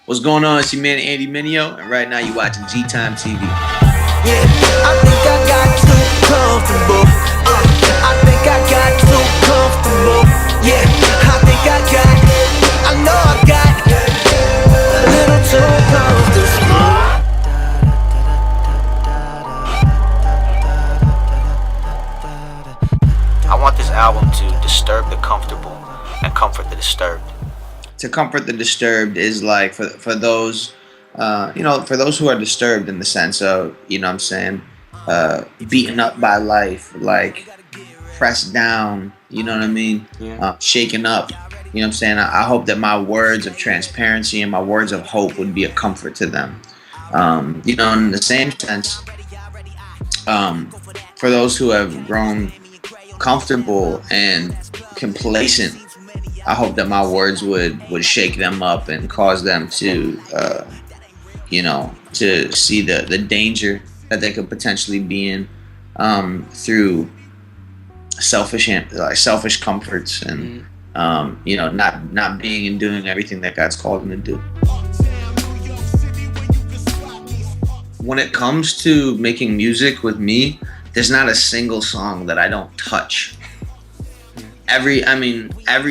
What's going on? It's your man Andy Mineo, and right now you're watching G Time TV. Yeah, I think I got too comfortable. I think I got too comfortable. Yeah, I think I know I got a little too comfortable. I want this album to disturb the comfortable and comfort the disturbed. To comfort the disturbed is like for those, for those who are disturbed in the sense of, what I'm saying, beaten up by life, like pressed down, you know what I mean? Yeah. Shaken up, you know what I'm saying? I hope that my words of transparency and my words of hope would be a comfort to them. In the same sense, for those who have grown comfortable and complacent, I hope that my words would shake them up and cause them to, to see the danger that they could potentially be in through selfish comforts and not being and doing everything that God's called them to do. When it comes to making music with me, there's not a single song that I don't touch. Every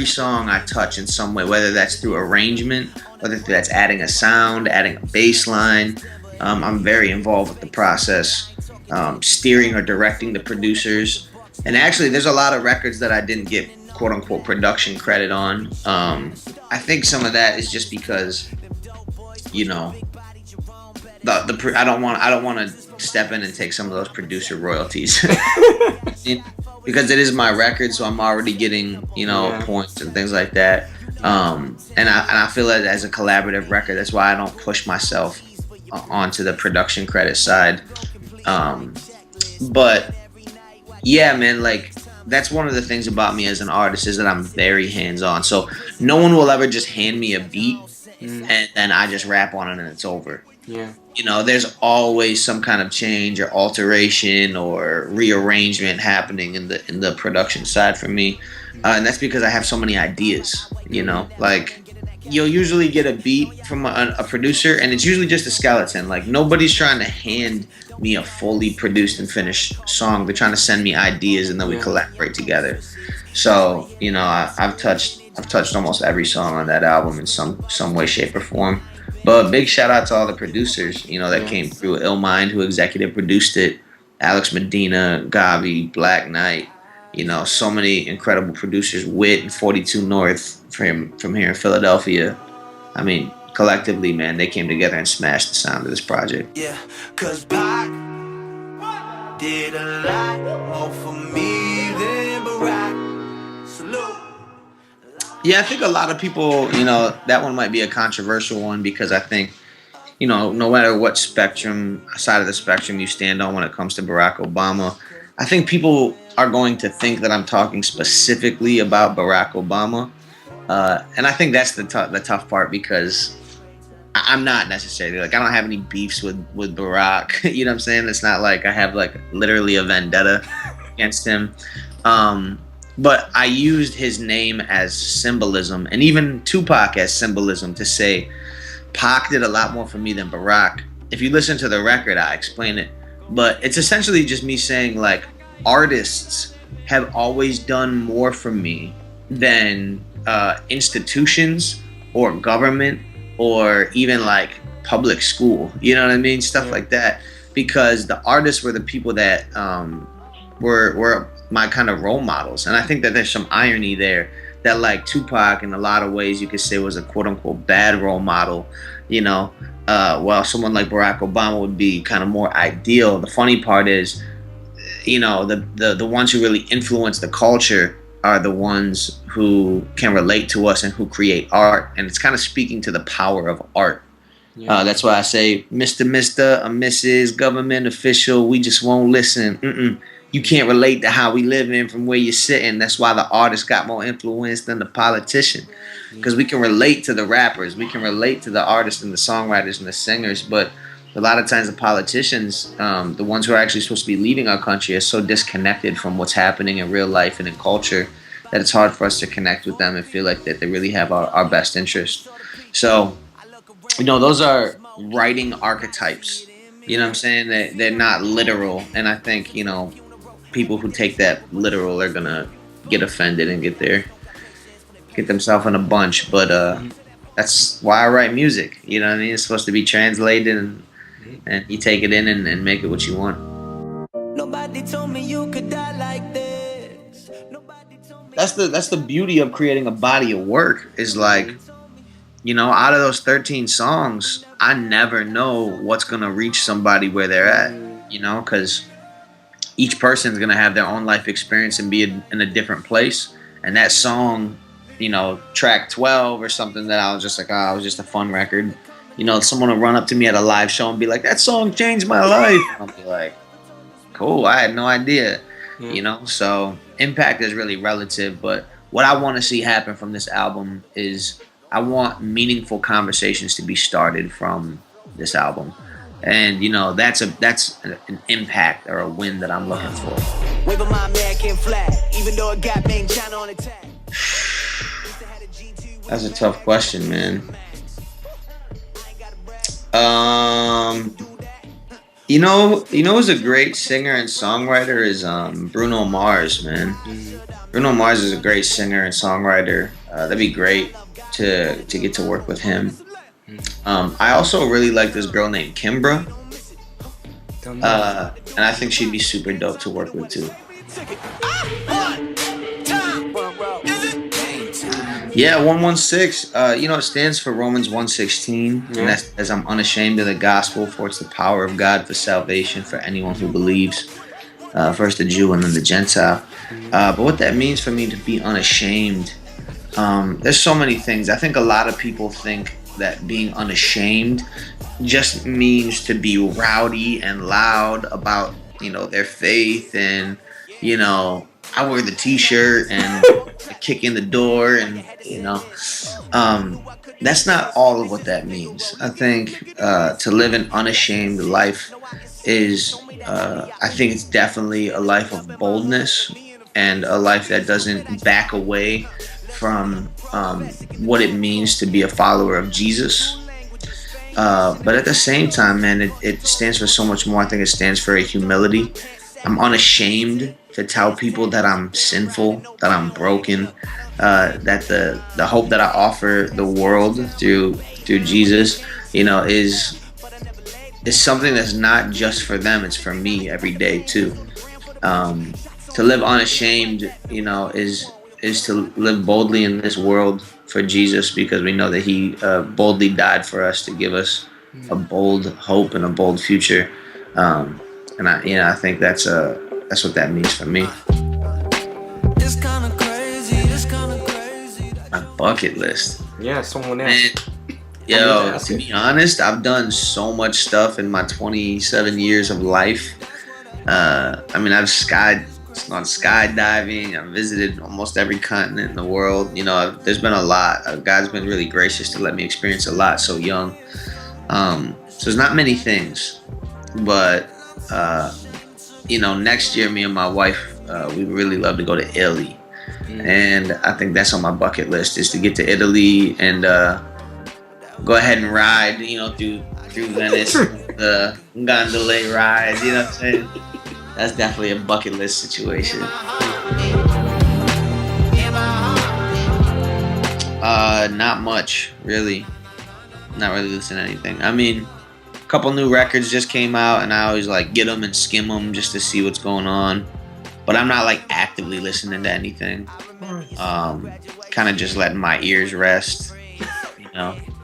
song I touch in some way, whether that's through arrangement, whether that's adding a sound, adding a bass line. I'm very involved with the process, steering or directing the producers. And actually, there's a lot of records that I didn't get quote unquote production credit on. I think some of that is just because, I don't want to step in and take some of those producer royalties. Because it is my record, so I'm already getting, points and things like that. And I feel that as a collaborative record, that's why I don't push myself onto the production credit side. But yeah, man, like that's one of the things about me as an artist is that I'm very hands-on. So no one will ever just hand me a beat and then I just rap on it and it's over. Yeah. There's always some kind of change or alteration or rearrangement happening in the production side for me. And that's because I have so many ideas, like you'll usually get a beat from a producer and it's usually just a skeleton. Like nobody's trying to hand me a fully produced and finished song. They're trying to send me ideas and then we collaborate together. So, I've touched almost every song on that album in some way, shape or form. But big shout out to all the producers, that came through. Illmind, who executive produced it, Alex Medina, Gavi, Black Knight, so many incredible producers. Wit and 42 North from here in Philadelphia. I mean, collectively, man, they came together and smashed the sound of this project. Yeah, 'cause Pac did a lot more for me than Barack. Salute. Yeah, I think a lot of people, that one might be a controversial one because I think, no matter what side of the spectrum you stand on when it comes to Barack Obama, I think people are going to think that I'm talking specifically about Barack Obama. And I think that's the tough part because I'm not necessarily, I don't have any beefs with Barack. You know what I'm saying? It's not like I have literally a vendetta against him. But I used his name as symbolism and even Tupac as symbolism to say Pac did a lot more for me than Barack. If you listen to the record, I explain it. But it's essentially just me saying artists have always done more for me than institutions or government or even public school. You know what I mean? Stuff like that. Because the artists were the people that were my kind of role models. And I think that there's some irony there that Tupac in a lot of ways you could say was a quote unquote bad role model, while someone like Barack Obama would be kind of more ideal. The funny part is, the ones who really influence the culture are the ones who can relate to us and who create art. And it's kind of speaking to the power of art. Yeah. That's why I say, Mr. a Mrs. Government official, we just won't listen. You can't relate to how we live in from where you're sitting. That's why the artist got more influence than the politician. Because we can relate to the rappers. We can relate to the artists and the songwriters and the singers. But a lot of times the politicians, the ones who are actually supposed to be leading our country, are so disconnected from what's happening in real life and in culture that it's hard for us to connect with them and feel like that they really have our best interest. So those are writing archetypes. You know what I'm saying? They're not literal, and I think people who take that literal are gonna get offended and get themselves in a bunch. But that's why I write music. You know what I mean? It's supposed to be translated, and you take it in and make it what you want. Nobody told me you could die like this. Nobody told me. That's the beauty of creating a body of work. Is like, out of those 13 songs, I never know what's gonna reach somebody where they're at. Because each person's gonna have their own life experience and be in a different place. And that song, track 12 or something that I was just like, it was just a fun record. Someone will run up to me at a live show and be like, that song changed my life. I'll be like, cool, I had no idea. So impact is really relative. But what I want to see happen from this album is I want meaningful conversations to be started from this album. And that's an impact or a win that I'm looking for. Wave of my American flag, even though it got Bang China on the tag. That's a tough question, man. Who's a great singer and songwriter is Bruno Mars, man. Bruno Mars is a great singer and songwriter. That'd be great to get to work with him. I also really like this girl named Kimbra. And I think she'd be super dope to work with too. Yeah, 116. It stands for Romans 1:16, and that's as I'm unashamed of the gospel, for it's the power of God for salvation for anyone who believes. First the Jew and then the Gentile. But what that means for me to be unashamed, there's so many things. I think a lot of people think that being unashamed just means to be rowdy and loud about their faith, and I wear the t-shirt and I kick in the door, and that's not all of what that means. I think to live an unashamed life is I think it's definitely a life of boldness and a life that doesn't back away from what it means to be a follower of Jesus. But at the same time, man, it stands for so much more. I think it stands for a humility. I'm unashamed to tell people that I'm sinful, that I'm broken, that the hope that I offer the world through Jesus, is something that's not just for them, it's for me every day too. To live unashamed, is to live boldly in this world for Jesus, because we know that he boldly died for us to give us a bold hope and a bold future. And I think that's what that means for me. My bucket list. Yeah, someone else. Man, to be honest, I've done so much stuff in my 27 years of life. I've gone skydiving. I've visited almost every continent in the world. There's been a lot. God's been really gracious to let me experience a lot so young. So there's not many things, but next year, me and my wife, we really love to go to Italy. And I think that's on my bucket list, is to get to Italy and go ahead and ride, through Venice, the gondola ride, what I'm saying? That's definitely a bucket list situation. Not much, really. Not really listening to anything. I mean, a couple new records just came out, and I always get them and skim them just to see what's going on. But I'm not actively listening to anything. Kind of just letting my ears rest.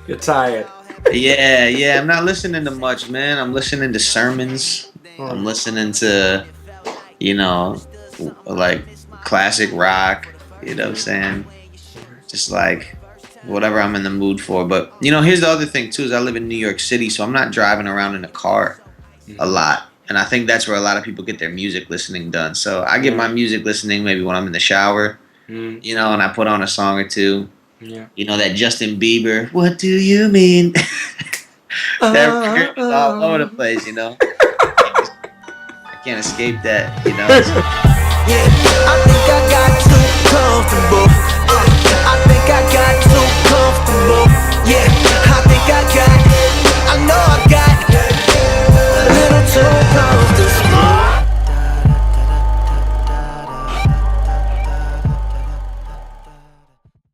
You're tired. Yeah. I'm not listening to much, man. I'm listening to sermons. I'm listening to, classic rock. You know what I'm saying? Just whatever I'm in the mood for. But here's the other thing too, is I live in New York City, so I'm not driving around in a car a lot. And I think that's where a lot of people get their music listening done. So I get my music listening maybe when I'm in the shower, and I put on a song or two. Yeah. That Justin Bieber, what do you mean? That record is all over the place, I can't escape that, Yeah, I think I got too comfortable. I think I got too comfortable. Yeah, I think I got